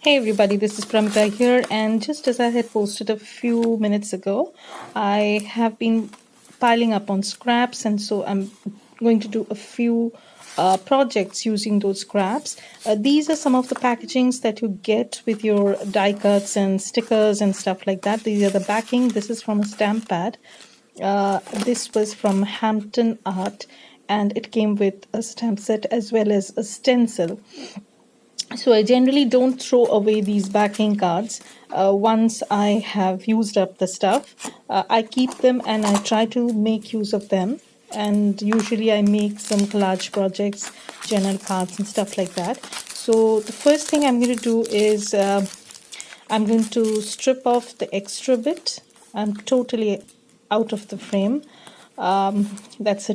Hey everybody, this is Pramita here, and just as I had posted a few minutes ago, I have been piling up on scraps, and so I'm going to do a few projects using those scraps. These are some of the packagings that you get with your die cuts and stickers and stuff like that. These are the backing. This is from a stamp pad. This was from Hampton Art, and it came with a stamp set as well as a stencil. So I generally don't throw away these backing cards. Once I have used up the stuff, I keep them and I try to make use of them. And usually I make some collage projects, journal cards and stuff like that. So the first thing I'm going to do is I'm going to strip off the extra bit. I'm totally out of the frame. That's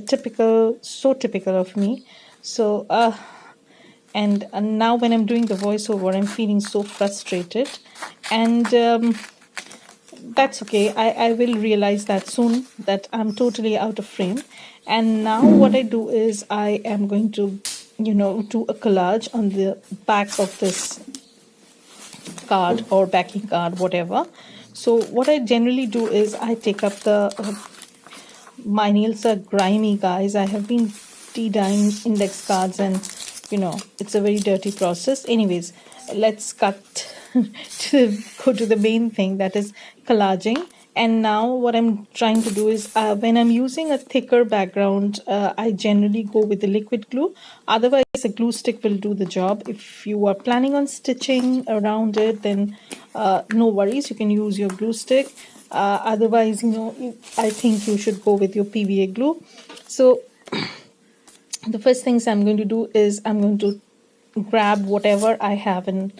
so typical of me. So and now when I'm doing the voiceover, I'm feeling so frustrated, and that's okay. I will realize that soon, that I'm totally out of frame. And now what I do is I am going to do a collage on the back of this card or backing card, whatever. So what I generally do is I take up the my nails are grimy, guys. I have been tea-dyeing index cards, and it's a very dirty process. Anyways, let's cut to go to the main thing, that is collaging. And now what I'm trying to do is when I'm using a thicker background, I generally go with the liquid glue. Otherwise, a glue stick will do the job. If you are planning on stitching around it, then no worries, you can use your glue stick. Otherwise, I think you should go with your PVA glue. So the first things I'm going to do is I'm going to grab whatever I have in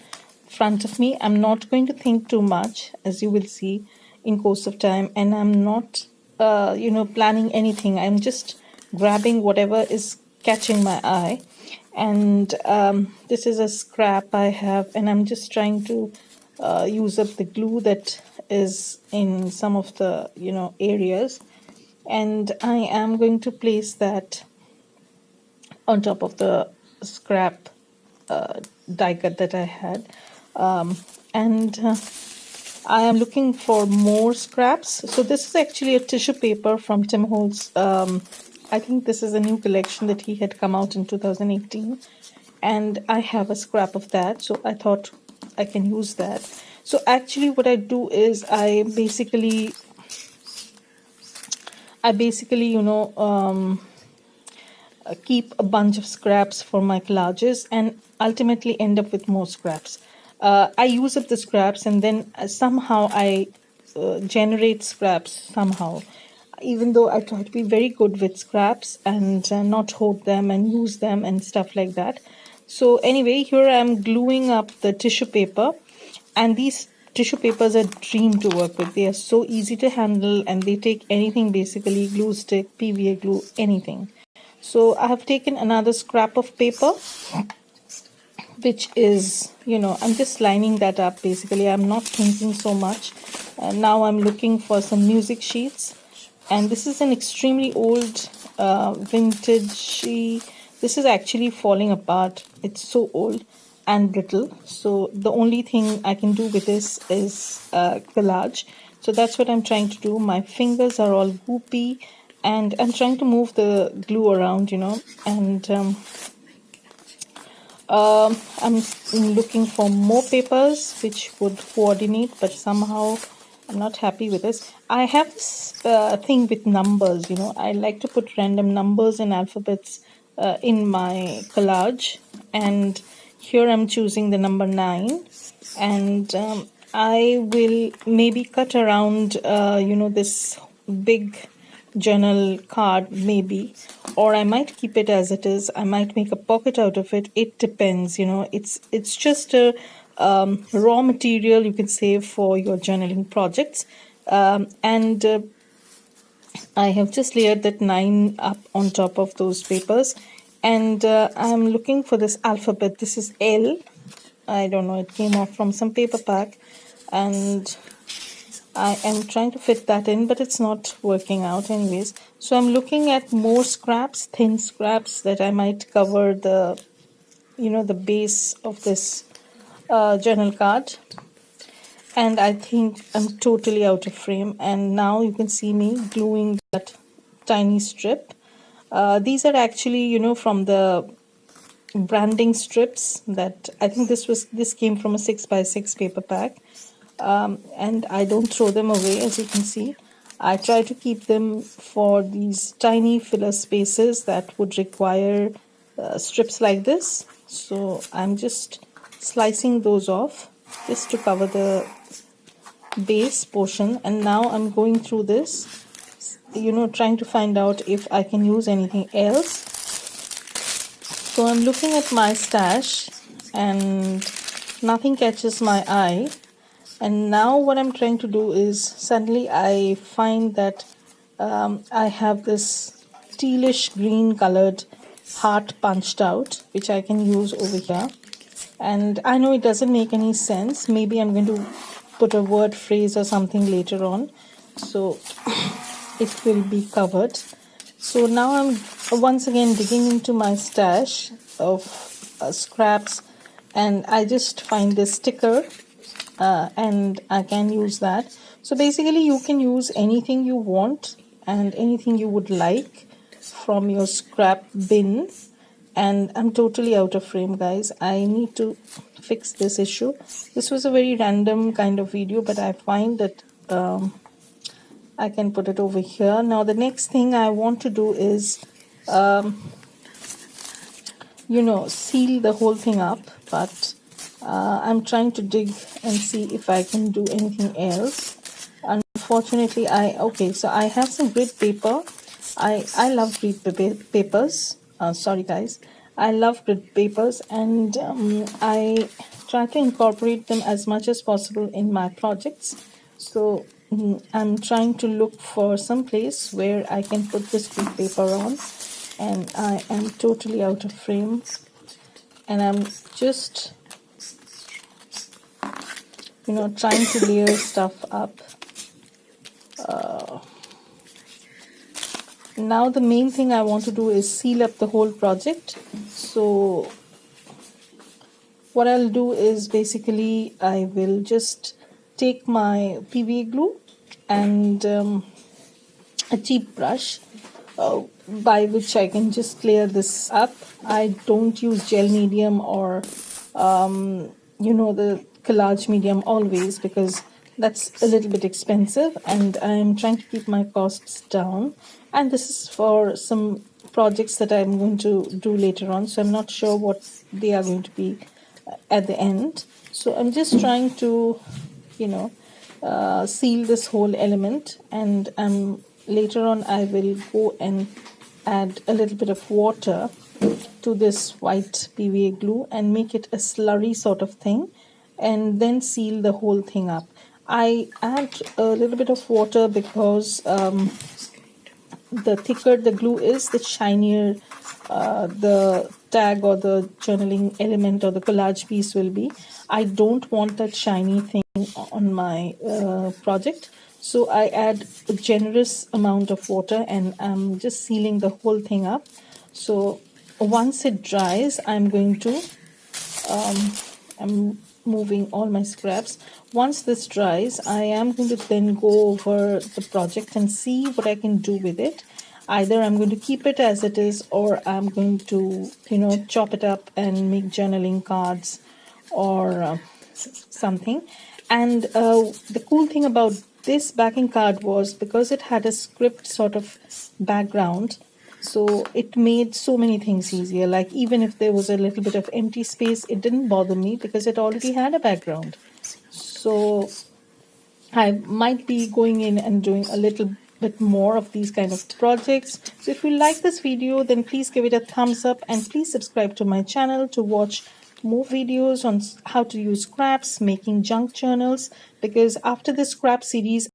front of me. I'm not going to think too much, as you will see in course of time, and I'm not planning anything. I'm just grabbing whatever is catching my eye. And this is a scrap I have, and I'm just trying to use up the glue that is in some of the areas, and I am going to place that on top of the scrap die cut that I had. And I am looking for more scraps. So this is actually a tissue paper from Tim Holtz. I think this is a new collection that he had come out in 2018. And I have a scrap of that, so I thought I can use that. So actually what I do is I basically keep a bunch of scraps for my collages and ultimately end up with more scraps. I use up the scraps, and then somehow I generate scraps somehow. Even though I try to be very good with scraps and not hoard them and use them and stuff like that. So anyway, here I'm gluing up the tissue paper, and these tissue papers are dream to work with. They are so easy to handle, and they take anything basically: glue stick, PVA glue, anything. So I have taken another scrap of paper, which is, I'm just lining that up basically. I'm not thinking so much. Now I'm looking for some music sheets. And this is an extremely old vintagey. This is actually falling apart. It's so old and brittle. So the only thing I can do with this is collage. So that's what I'm trying to do. My fingers are all goopy, and I'm trying to move the glue around, and I'm looking for more papers which would coordinate, but somehow I'm not happy with this. I have this thing with numbers, I like to put random numbers and alphabets in my collage, and here I'm choosing the number 9, and I will maybe cut around, this big journal card maybe, or I might keep it as it is. I might make a pocket out of it. It depends, it's just a raw material you can save for your journaling projects. And I have just layered that 9 up on top of those papers, and I'm looking for this alphabet. This is L. I don't know, it came off from some paper pack, and I am trying to fit that in, but it's not working out anyways. So I'm looking at more scraps, thin scraps, that I might cover the, the base of this journal card, and I think I'm totally out of frame, and now you can see me gluing that tiny strip. These are actually, you know, from the branding strips that I think this came from a 6x6 paper pack. And I don't throw them away, as you can see. I try to keep them for these tiny filler spaces that would require strips like this. So I'm just slicing those off just to cover the base portion, and now I'm going through this, you know, trying to find out if I can use anything else. So I'm looking at my stash and nothing catches my eye. And now what I'm trying to do is, suddenly I find that I have this tealish green colored heart punched out, which I can use over here. And I know it doesn't make any sense. Maybe I'm going to put a word phrase or something later on, so it will be covered. So now I'm once again digging into my stash of scraps, and I just find this sticker, and I can use that. So basically you can use anything you want and anything you would like from your scrap bin. And I'm totally out of frame, guys. I need to fix this issue. This was a very random kind of video, but I find that I can put it over here. Now the next thing I want to do is you know, seal the whole thing up, but I'm trying to dig and see if I can do anything else. Unfortunately, so I have some grid paper. I love grid papers. Sorry guys, I love grid papers, and I try to incorporate them as much as possible in my projects. So I'm trying to look for some place where I can put this grid paper on, and I am totally out of frame, and I'm just, you know, trying to layer stuff up. Now the main thing I want to do is seal up the whole project. So what I'll do is, basically I will just take my PVA glue and a cheap brush by which I can just clear this up. I don't use gel medium or you know, the collage medium always, because that's a little bit expensive, and I'm trying to keep my costs down. And this is for some projects that I'm going to do later on, so I'm not sure what they are going to be at the end. So I'm just trying to, you know, seal this whole element, and later on I will go and add a little bit of water to this white PVA glue and make it a slurry sort of thing, and then seal the whole thing up. I add a little bit of water because the thicker the glue is, the shinier the tag or the journaling element or the collage piece will be. I don't want that shiny thing on my project, so I add a generous amount of water, and I'm just sealing the whole thing up. So once it dries, I'm going to I'm moving all my scraps. Once this dries, I am going to then go over the project and see what I can do with it. Either I'm going to keep it as it is, or I'm going to, you know, chop it up and make journaling cards or something. And the cool thing about this backing card was, because it had a script sort of background, so it made so many things easier. Like, even if there was a little bit of empty space, it didn't bother me because it already had a background. So I might be going in and doing a little bit more of these kind of projects. So if you like this video, then please give it a thumbs up, and please subscribe to my channel to watch more videos on how to use scraps, making junk journals, because after this scrap series